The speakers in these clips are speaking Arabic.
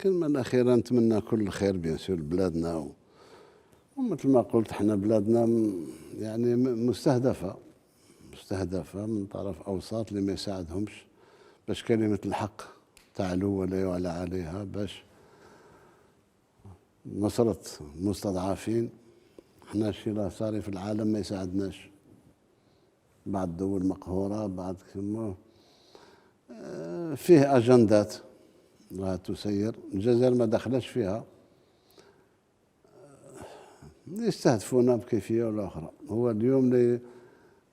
الكلمة الأخيرة نتمنى كل خير بيان سور لبلادنا، ومثل ما قلت احنا بلادنا يعني مستهدفة من طرف أوساط اللي ما يساعدهمش باش كلمة الحق تعلو ولا يعلى عليها، باش نصرة المستضعفين. احنا الشيء اللي صار في العالم ما يساعدناش، بعض الدول مقهورة، بعض فيه أجندات لا تسير. الجزائر ما دخلش فيها، يستهدفونا بكيفية ولا أخرى. هو اليوم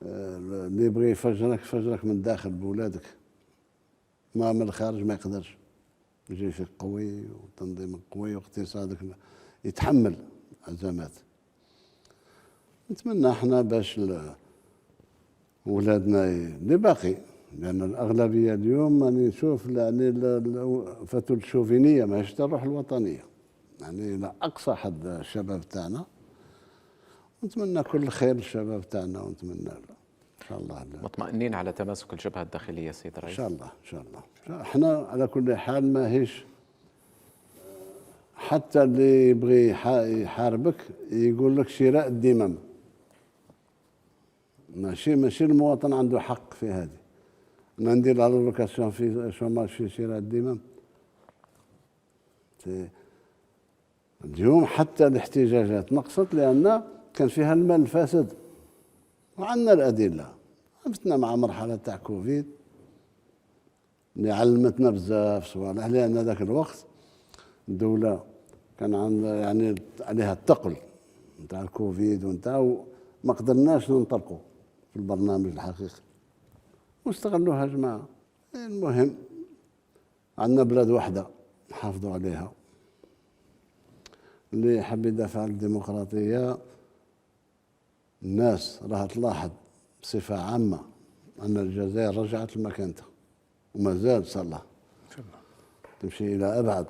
اللي يبغي يفجرك من الداخل بولادك، ما من الخارج ما يقدرش. جيشك قوي وتنظيمك قوي واقتصادك يتحمل أزمات. نتمنى احنا باش ولادنا اللي باقي، لأن الأغلبية اليوم راني نشوف يعني فتوا الشوفينية ماهيش الروح الوطنية، يعني إلى أقصى حد الشباب تاعنا. نتمنى كل خير للشباب تاعنا، ونتمنى له إن شاء الله. مطمئنين على تماسك الجبهة الداخلية سيد الرئيس؟ إن شاء الله. احنا على كل حال ماهيش، حتى اللي يبغي يحاربك يقول لك شراء الدمم. ماشي المواطن عنده حق في هذه. أنا ندير الالوكاسيون في شوماج في شراء الدمم. اليوم حتى الاحتجاجات نقصت لأن كان فيها المال الفاسد، وعندنا الأدلة. عرفتنا مع مرحلة تاع كوفيد اللي علمتنا بزاف صوالح، لأن ذاك الوقت الدولة كان عندها يعني عليها الثقل نتاع الكوفيد ونتاع، ما قدرناش ننطلقوا في البرنامج الحقيقي واستغلوها جماعة. المهم عندنا بلاد واحدة نحافظوا عليها. اللي يحب يدافع عن الديمقراطية، الناس راها تلاحظ بصفة عامة أن الجزائر رجعت لمكانتها، وما زال صار تمشي إلى أبعد.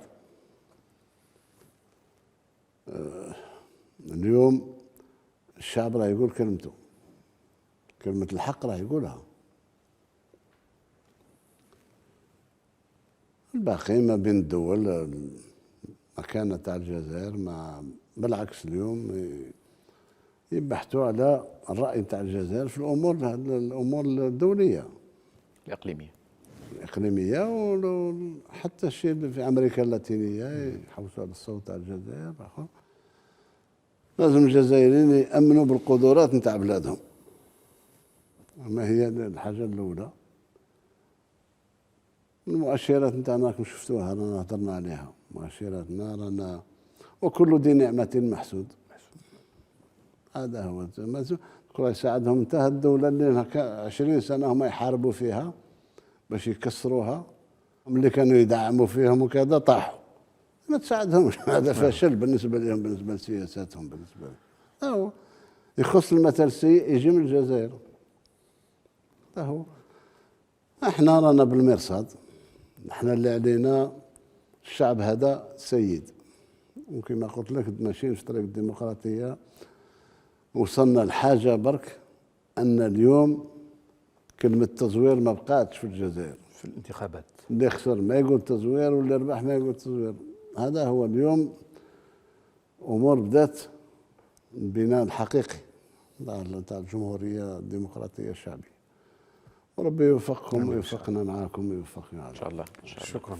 اليوم الشعب راه يقول كلمته، كلمة الحق راه يقولها. الباقي ما بين الدول مكانة تاع الجزائر، بالعكس اليوم يبحثوا على الرأي تاع الجزائر في الأمور الدولية الإقليمية، وحتى الشيء اللي في أمريكا اللاتينية يحوسوا على الصوت تاع الجزائر. لازم الجزائريين يأمنوا بالقدرات نتاع بلادهم. ما هي الحاجة الأولى؟ المؤشرات نتاعنا راكم شفتوها، رانا هضرنا عليها. مؤشراتنا رانا وكل ذي نعمة محسود. هذا هو كل يساعدهم. انتهى الدولة اللي 20 سنة هم يحاربوا فيها باش يكسروها، اللي كانوا يدعموا فيهم وكذا طاحوا، ما تساعدهمش. هذا فشل بالنسبة لهم، بالنسبة لسياساتهم، بالنسبة لهم. يخص المثل السيء يجي من الجزائر. هو احنا رانا بالمرصاد، احنا اللي علينا الشعب هذا سيد، وكما قلت لك ماشيين في طريق الديمقراطية. وصلنا لحاجة برك أن اليوم كلمة تزوير ما بقاتش في الجزائر في الانتخابات. اللي خسر ما يقول تزوير، واللي ربح ما يقول تزوير. هذا هو اليوم أمور بدات البناء الحقيقي تاع الجمهورية الديمقراطية الشعبية. وربي يوفقكم ويوفقنا معاكم ويوفقنا. إن شاء الله. شكرا.